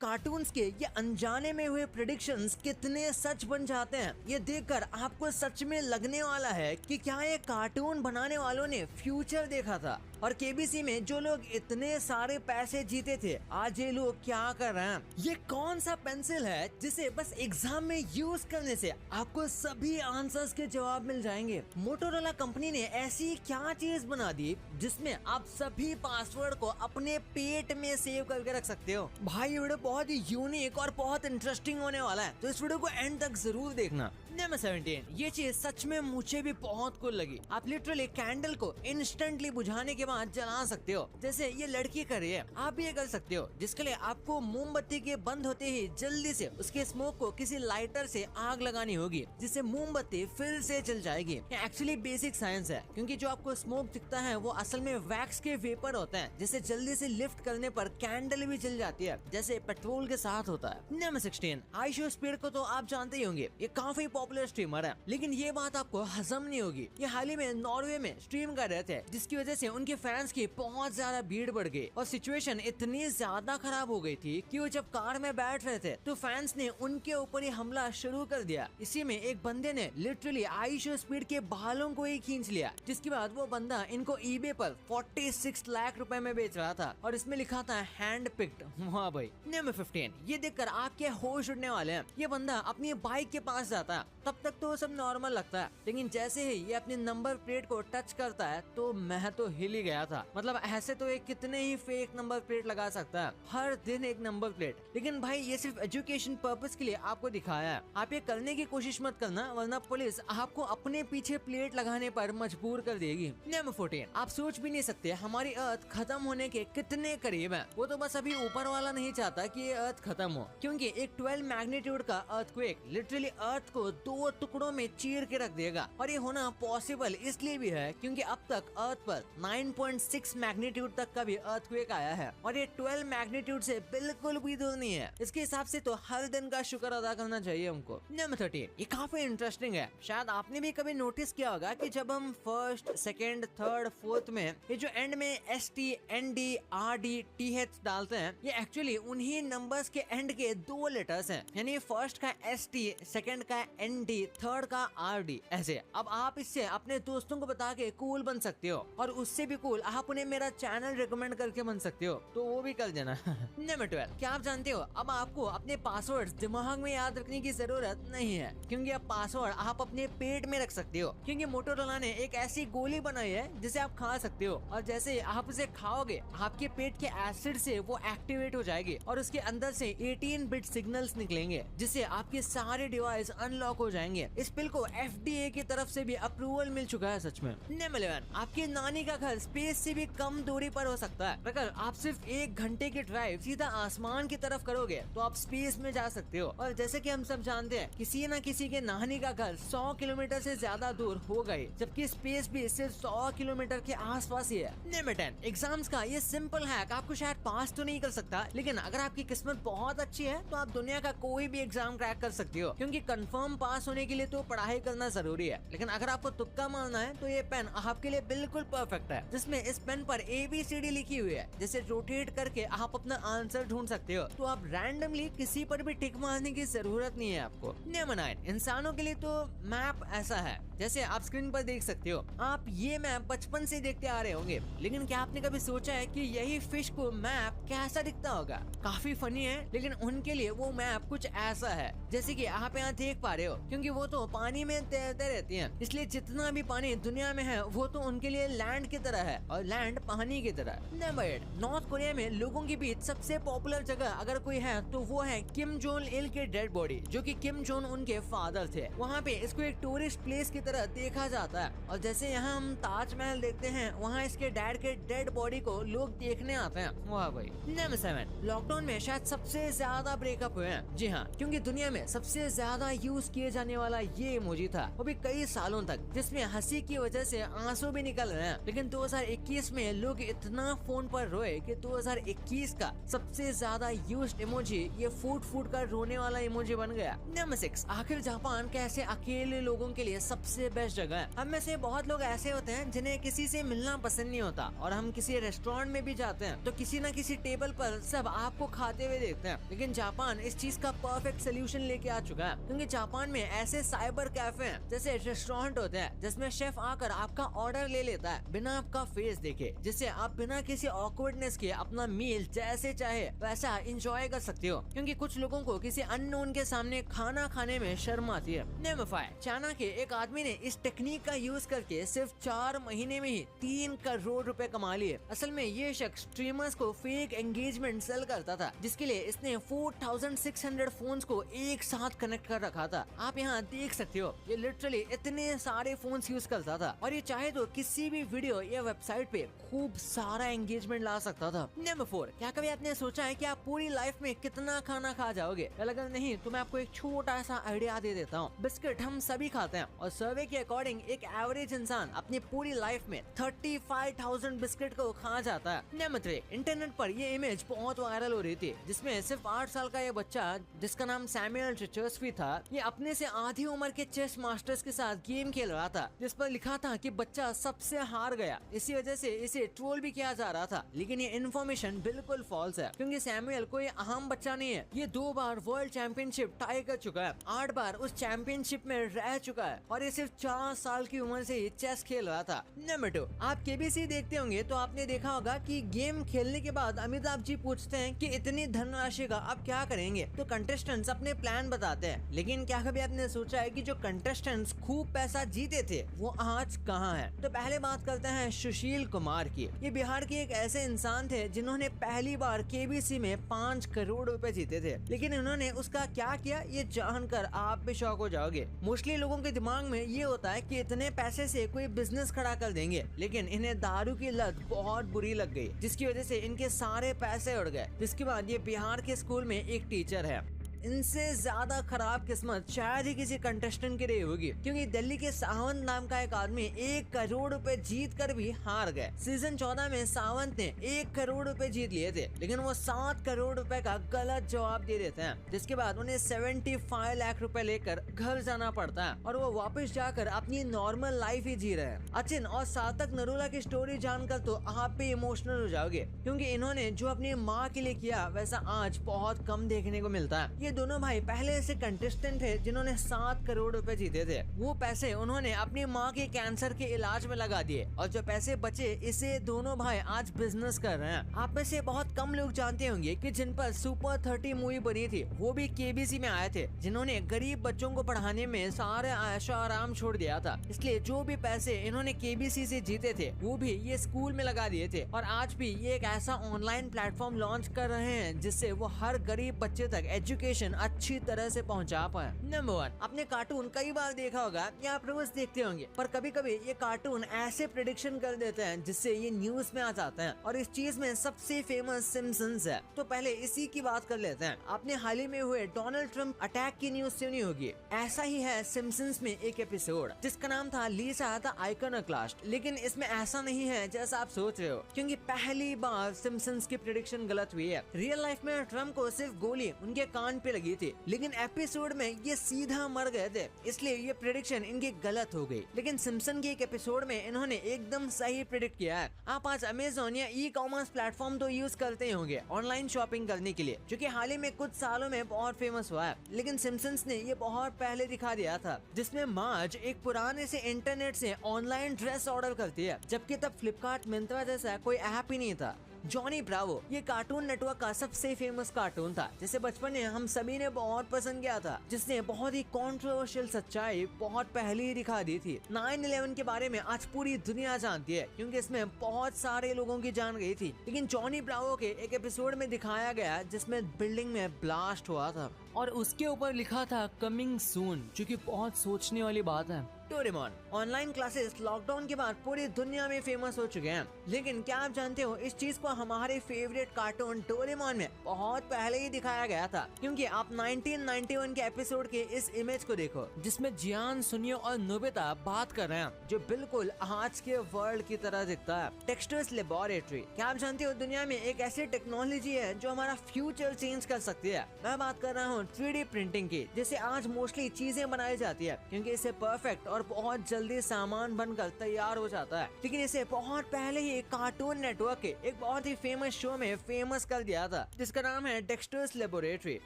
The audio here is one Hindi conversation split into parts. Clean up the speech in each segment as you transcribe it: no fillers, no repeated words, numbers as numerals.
कार्टून्स के ये अनजाने में हुए प्रेडिक्शंस कितने सच बन जाते हैं, ये देखकर आपको सच में लगने वाला है कि क्या ये कार्टून बनाने वालों ने फ्यूचर देखा था। और केबीसी में जो लोग इतने सारे पैसे जीते थे, आज ये लोग क्या कर रहे हैं। ये कौन सा पेंसिल है जिसे बस एग्जाम में यूज करने से आपको सभी आंसर्स के जवाब मिल जाएंगे। मोटोरोला कंपनी ने ऐसी क्या चीज बना दी जिसमें आप सभी पासवर्ड को अपने पेट में सेव करके रख सकते हो। भाई ये वीडियो बहुत ही यूनिक और बहुत इंटरेस्टिंग होने वाला है, तो इस वीडियो को एंड तक जरूर देखना। नंबर 17, ये चीज सच में मुझे भी बहुत कूल लगी। आप लिटरली कैंडल को इंस्टेंटली बुझाने के बाद जला सकते हो, जैसे ये लड़की कर रही है। आप भी ये कर सकते हो, जिसके लिए आपको मोमबत्ती के बंद होते ही जल्दी से उसके स्मोक को किसी लाइटर से आग लगानी होगी, जिससे मोमबत्ती फिर से जल जाएगी। ये एक्चुअली बेसिक साइंस है, क्योंकि जो आपको स्मोक दिखता है वो असल में वैक्स के वेपर होते हैं, जिसे जल्दी से लिफ्ट करने पर कैंडल भी जल जाती है, जैसे पेट्रोल के साथ होता है। नंबर 16, आइशोस्पीड को तो आप जानते ही होंगे, ये काफी पॉपुलर स्ट्रीमर है, लेकिन ये बात आपको हजम नहीं होगी। ये हाल ही में नॉर्वे में स्ट्रीम कर रहे थे, जिसकी वजह से उनके फैंस की बहुत ज्यादा भीड़ बढ़ गई और सिचुएशन इतनी ज्यादा खराब हो गई थी कि वो जब कार में बैठ रहे थे तो फैंस ने उनके ऊपर ही हमला शुरू कर दिया। इसी में एक बंदे ने लिटरली आइशोस्पीड के बालों को ही खींच लिया, जिसके बाद वो बंदा इनको ईबे पर 46 लाख रुपए में बेच रहा था और इसमें लिखा था हैंड पिक्ड। वाह भाई। नंबर 15, ये देखकर आपके होश उड़ने वाले हैं। ये बंदा अपनी बाइक के पास जाता है, तब तक तो सब नॉर्मल लगता है, लेकिन जैसे ही ये अपने नंबर प्लेट को टच करता है तो मैं तो हिल ही गया था। मतलब ऐसे तो ये कितने ही फेक नंबर प्लेट लगा सकता है, हर दिन एक नंबर प्लेट। लेकिन भाई ये सिर्फ एजुकेशन पर्पस के लिए आपको दिखाया है, आप ये करने की कोशिश मत करना, वरना पुलिस आपको अपने पीछे प्लेट लगाने पर मजबूर कर देगी। नंबर 14, आप सोच भी नहीं सकते हमारी अर्थ खत्म होने के कितने करीब है। वो तो बस अभी ऊपर वाला नहीं चाहता कि ये अर्थ खत्म हो, क्योंकि एक 12 मैग्नीट्यूड का अर्थक्वेक लिटरली अर्थ को 2 टुकड़ों में चीर के रख देगा। और ये होना पॉसिबल इसलिए भी है क्योंकि अब तक अर्थ पर 9.6 मैग्नीट्यूड तक का भी अर्थक्वेक आया है, और ये 12 मैग्नीट्यूड से बिल्कुल भी दूर नहीं है। इसके हिसाब से तो हर दिन का शुक्र अदा करना चाहिए हमको। नंबर 13, ये काफी इंटरेस्टिंग है। शायद आपने भी कभी नोटिस किया होगा कि जब हम फर्स्ट, सेकेंड, थर्ड, फोर्थ में ये जो एंड में ST, ND, RD, TH डालते हैं, ये एक्चुअली उन्हीं नंबर्स के एंड के 2 लेटर्स हैं। यानी फर्स्ट का ST, सेकेंड का ND, थर्ड का RD। ऐसे अब आप इससे अपने दोस्तों को बता के कूल बन सकते हो, और उससे भी कूल आप उन्हें मेरा चैनल रिकमेंड करके बन सकते हो, तो वो भी कर देना। नंबर 12, क्या आप जानते हो अब आपको अपने पासवर्ड दिमाग में याद रखने की जरूरत नहीं है, क्योंकि अब पासवर्ड आप अपने पेट में रख सकते हो। क्योंकि मोटोरोला ने एक ऐसी गोली बनाई है जिसे आप खा सकते हो, और जैसे आप उसे खाओगे आपके पेट के एसिड से वो एक्टिवेट हो जाएगी और उसके अंदर से 18 बिट सिग्नल्स निकलेंगे, जिससे आपके सारे डिवाइस अनलॉक हो जाएंगे। इस पिल को FDA की तरफ से भी अप्रूवल मिल चुका है सच में। नंबर 11, आपकी नानी का घर स्पेस से भी कम दूरी पर हो सकता है। अगर आप सिर्फ 1 घंटे की ड्राइव सीधा आसमान की तरफ करोगे तो आप स्पेस में जा सकते हो। और जैसे कि हम सब जानते हैं, किसी न किसी के नानी का घर 100 किलोमीटर से ज्यादा दूर हो गए, जबकि स्पेस भी सिर्फ 100 किलोमीटर के आसपास ही है। नंबर 10, एग्जाम्स का ये सिंपल हैक आपको शायद पास तो नहीं कर सकता, लेकिन अगर आपकी किस्मत बहुत अच्छी है तो आप दुनिया का कोई भी एग्जाम क्रैक कर सकते हो, क्योंकि कंफर्म पास होने के लिए तो पढ़ाई करना जरूरी है। लेकिन अगर आपको तुक्का मारना है तो ये पेन आपके लिए बिल्कुल परफेक्ट है, जिसमें इस पेन पर ABCD लिखी हुई है, जिसे रोटेट करके आप अपना आंसर ढूंढ सकते हो। तो आप रैंडमली किसी पर भी टिक मारने की जरूरत नहीं है आपको। नंबर 9, इंसानों के लिए तो मैप ऐसा है, जैसे आप स्क्रीन पर देख सकते हो, आप ये मैप बचपन से देखते आ रहे होंगे, लेकिन क्या आपने कभी सोचा है कि यही फिश को मैप कैसा दिखता होगा? काफी फनी है, लेकिन उनके लिए वो मैप कुछ ऐसा है, जैसे कि आप यहाँ देख पा रहे हो, क्योंकि वो तो पानी में तैरते रहती हैं, इसलिए जितना भी पानी दुनिया में है वो तो उनके लिए लैंड की तरह है और लैंड पानी की तरह। नंबर 8, नॉर्थ कोरिया में लोगों के बीच सबसे पॉपुलर जगह अगर कोई है तो वो है किम जोंग इल के डेड बॉडी, जो कि किम जोंग उनके फादर थे। वहाँ पे इसको एक टूरिस्ट प्लेस की तरह देखा जाता है, और जैसे यहाँ हम ताजमहल देखते हैं, वहाँ इसके डैड के डेड बॉडी को लोग देखने आते हैं। वाह भाई। नंबर 7, लॉकडाउन में शायद सबसे ज्यादा ब्रेकअप हुए हैं। जी हाँ, क्योंकि दुनिया में सबसे ज्यादा यूज किए किए जाने वाला ये इमोजी था, वो भी कई सालों तक, जिसमें हंसी की वजह से आंसू भी निकल रहे हैं। लेकिन 2021 में लोग इतना फोन पर रोए कि 2021 का सबसे ज्यादा यूज्ड इमोजी ये फूट का रोने वाला इमोजी बन गया। नंबर 6, आखिर जापान कैसे अकेले लोगों के लिए सबसे बेस्ट जगह है। हम में से बहुत लोग ऐसे होते हैं जिन्हें किसी से मिलना पसंद नहीं होता, और हम किसी रेस्टोरेंट में भी जाते हैं तो किसी न किसी टेबल पर सब आपको खाते हुए देखते हैं। लेकिन जापान इस चीज का परफेक्ट सोल्यूशन लेके आ चुका है, क्योंकि जापान में ऐसे साइबर कैफे हैं जैसे रेस्टोरेंट होते हैं जिसमें शेफ आकर आपका ऑर्डर ले लेता है बिना आपका फेस देखे, जिससे आप बिना किसी ऑकवर्डनेस के अपना मील जैसे चाहे वैसा एंजॉय कर सकते हो, क्योंकि कुछ लोगों को किसी अननोन के सामने खाना खाने में शर्म आती है। नंबर 5, चाइना के एक आदमी ने इस टेक्निक का यूज करके सिर्फ 4 महीने में ही 3 करोड़ रुपए कमा लिए। असल में ये शख्स स्ट्रीमर्स को फेक एंगेजमेंट सेल करता था, जिसके लिए इसने 4600 फोन्स को एक साथ कनेक्ट कर रखा था। आप यहाँ देख सकते हो, ये लिटरली इतने सारे फोन्स यूज करता था, और ये चाहे तो किसी भी वीडियो या वेबसाइट पे खूब सारा एंगेजमेंट ला सकता था। नंबर 4, क्या कभी आपने सोचा है कि आप पूरी लाइफ में कितना खाना खा जाओगे? अगर नहीं तो मैं आपको एक छोटा सा आइडिया दे देता हूँ। बिस्किट हम सभी खाते हैं, और सर्वे के अकॉर्डिंग एक एवरेज इंसान अपनी पूरी लाइफ में 35,000 बिस्किट को खा जाता है। नंबर 3, इंटरनेट पर ये इमेज बहुत वायरल हो रही थी, जिसमें सिर्फ 8 साल का ये बच्चा जिसका नाम सैमुअल चिचर्सकी था, ये अपने से आधी उम्र के चेस मास्टर्स के साथ गेम खेल रहा था, जिस पर लिखा था कि बच्चा सबसे हार गया। इसी वजह से इसे ट्रोल भी किया जा रहा था, लेकिन ये इन्फॉर्मेशन बिल्कुल फॉल्स है, क्योंकि सैमुअल कोई अहम बच्चा नहीं है। ये 2 बार वर्ल्ड चैंपियनशिप टाई कर चुका है, 8 बार उस चैंपियनशिप में रह चुका है, और ये सिर्फ 4 साल की उम्र से ही चेस खेल रहा था। नंबर 2, आप केबीसी देखते होंगे तो आपने देखा होगा कि गेम खेलने के बाद अमिताभ जी पूछते हैं कि इतनी धनराशि का आप क्या करेंगे, तो कंटेस्टेंट्स अपने प्लान बताते हैं। लेकिन क्या कभी आपने सोचा है कि जो कंटेस्टेंट्स खूब पैसा जीते थे वो आज कहाँ है? तो पहले बात करते हैं सुशील कुमार की। ये बिहार के एक ऐसे इंसान थे जिन्होंने पहली बार केबीसी में 5 करोड़ रुपए जीते थे, लेकिन इन्होंने उसका क्या किया ये जानकर आप भी शॉक हो जाओगे। मोस्टली लोगों के दिमाग में ये होता है कि इतने पैसे से कोई बिजनेस खड़ा कर देंगे, लेकिन इन्हें दारू की लत बहुत बुरी लग गई, जिसकी वजह से इनके सारे पैसे उड़ गए। जिसके बाद ये बिहार के स्कूल में एक टीचर है। इनसे ज्यादा खराब किस्मत शायद ही किसी कंटेस्टेंट की रही होगी, क्योंकि दिल्ली के सावंत नाम का एक आदमी 1 करोड़ रुपए जीत कर भी हार गए। सीजन 14 में सावंत ने 1 करोड़ रुपए जीत लिए थे, लेकिन वो 7 करोड़ रुपए का गलत जवाब दे देते हैं, जिसके बाद उन्हें 75 लाख रुपए लेकर घर जाना पड़ता है, और वो वापस जाकर अपनी नॉर्मल लाइफ ही जी रहे हैं। अचिन और सार्थक नरूला की स्टोरी जानकर तो आप भी इमोशनल हो जाओगे, क्योंकि इन्होंने जो अपनी माँ के लिए किया वैसा आज बहुत कम देखने को मिलता है। ये दोनों भाई पहले ऐसे कंटेस्टेंट थे जिन्होंने 7 करोड़ रुपए जीते थे। वो पैसे उन्होंने अपनी माँ के कैंसर के इलाज में लगा दिए, और जो पैसे बचे इसे दोनों भाई आज बिजनेस कर रहे हैं। आप में से बहुत कम लोग जानते होंगे कि जिन पर सुपर 30 मूवी बनी थी वो भी केबीसी में आए थे, जिन्होंने गरीब बच्चों को पढ़ाने में सारे ऐशो आराम छोड़ दिया था। इसलिए जो भी पैसे इन्होंने केबीसी से जीते थे वो भी ये स्कूल में लगा दिए थे, और आज भी ये एक ऐसा ऑनलाइन प्लेटफॉर्म लॉन्च कर रहे हैं जिससे वो हर गरीब बच्चे तक एजुकेशन अच्छी तरह से पहुंचा पाए। नंबर 1, आपने कार्टून कई बार देखा होगा या आप रोज देखते होंगे, पर कभी कभी ये कार्टून ऐसे प्रेडिक्शन कर देते हैं जिससे ये न्यूज में आ जाते हैं, और इस चीज में सबसे फेमस सिम्पसन्स है। तो पहले इसी की बात कर लेते हैं। आपने हाल ही में हुए डोनाल्ड ट्रंप अटैक की न्यूज सुनी होगी। ऐसा ही है सिम्पसन्स में एक एपिसोड जिसका नाम था लीसा द आइकोनोक्लास्ट, लेकिन इसमें ऐसा नहीं है जैसा आप सोच रहे हो, क्योंकि पहली बार सिम्पसन्स की प्रेडिक्शन गलत हुई है। रियल लाइफ में ट्रंप को सिर्फ गोली उनके कान पे लगी थी, लेकिन एपिसोड में ये सीधा मर गए थे, इसलिए ये प्रेडिक्शन इनकी गलत हो गई। लेकिन सिम्पसन के एक एपिसोड में इन्होंने एकदम सही प्रेडिक्ट किया है। आप आज अमेज़न या ई कॉमर्स प्लेटफॉर्म तो यूज करते ही होंगे ऑनलाइन शॉपिंग करने के लिए, जो कि हाल ही में कुछ सालों में बहुत फेमस हुआ है। लेकिन सिम्पसन्स ने ये बहुत पहले दिखा दिया था, जिसमें मार्ज एक पुराने से इंटरनेट से ऑनलाइन ड्रेस ऑर्डर करती है, जबकि तब फ्लिपकार्ट मिंत्रा जैसा कोई ऐप ही नहीं था। जॉनी ब्रावो ये कार्टून नेटवर्क का सबसे फेमस कार्टून था, जिसे बचपन में हम सभी ने बहुत पसंद किया था, जिसने बहुत ही कंट्रोवर्शियल सच्चाई बहुत पहले ही दिखा दी थी। 9/11 के बारे में आज पूरी दुनिया जानती है, क्योंकि इसमें बहुत सारे लोगों की जान गई थी। लेकिन जॉनी ब्रावो के एक एपिसोड में दिखाया गया जिसमें बिल्डिंग में ब्लास्ट हुआ था, और उसके ऊपर लिखा था कमिंग सून, जो कि बहुत सोचने वाली बात है। डोरेमोन। ऑनलाइन क्लासेस लॉकडाउन के बाद पूरी दुनिया में फेमस हो चुके हैं, लेकिन क्या आप जानते हो इस चीज को हमारे फेवरेट कार्टून डोरेमोन में बहुत पहले ही दिखाया गया था। क्योंकि आप 1991 के एपिसोड के इस इमेज को देखो जिसमें जियान, सुनियो और नोबिता बात कर रहे हैं, जो बिल्कुल आज के वर्ल्ड की तरह दिखता है। टेक्सटर्स लेबोरेटरी, क्या आप जानते हो दुनिया में एक ऐसी टेक्नोलॉजी है जो हमारा फ्यूचर चेंज कर सकती है। मैं बात कर रहा हूँ 3D प्रिंटिंग की, जिससे आज मोस्टली चीजें बनाई जाती है, क्योंकि इसे परफेक्ट और बहुत जल्दी सामान बनकर तैयार हो जाता है। लेकिन इसे बहुत पहले ही कार्टून नेटवर्क के एक बहुत ही फेमस शो में फेमस कर दिया था, जिसका नाम है डेक्स्टर्स लेबोरेटरी,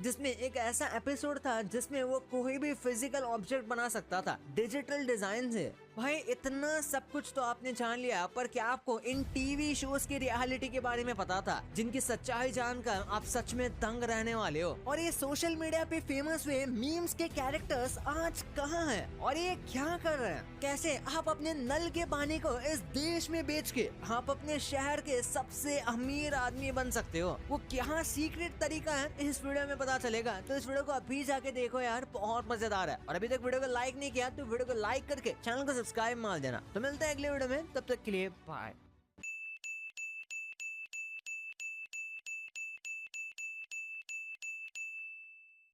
जिसमें एक ऐसा एपिसोड था जिसमें वो कोई भी फिजिकल ऑब्जेक्ट बना सकता था डिजिटल डिजाइन से। भाई इतना सब कुछ तो आपने जान लिया, पर क्या आपको इन टीवी शोज की रियलिटी के बारे में पता था, जिनकी सच्चाई जानकर आप सच में दंग रहने वाले हो। और ये सोशल मीडिया पे फेमस हुए मीम्स के कैरेक्टर्स आज कहाँ हैं और ये क्या कर रहे हैं? कैसे आप अपने नल के पानी को इस देश में बेच के आप अपने शहर के सबसे अमीर आदमी बन सकते हो? वो क्या सीक्रेट तरीका है इस वीडियो में पता चलेगा। तो इस वीडियो को अभी जाके देखो यार, बहुत मजेदार है। और अभी तक वीडियो को लाइक नहीं किया तो वीडियो को लाइक करके चैनल को सब्सक्राइब मार देना। तो मिलते हैं अगले वीडियो में, तब तक के लिए बाय।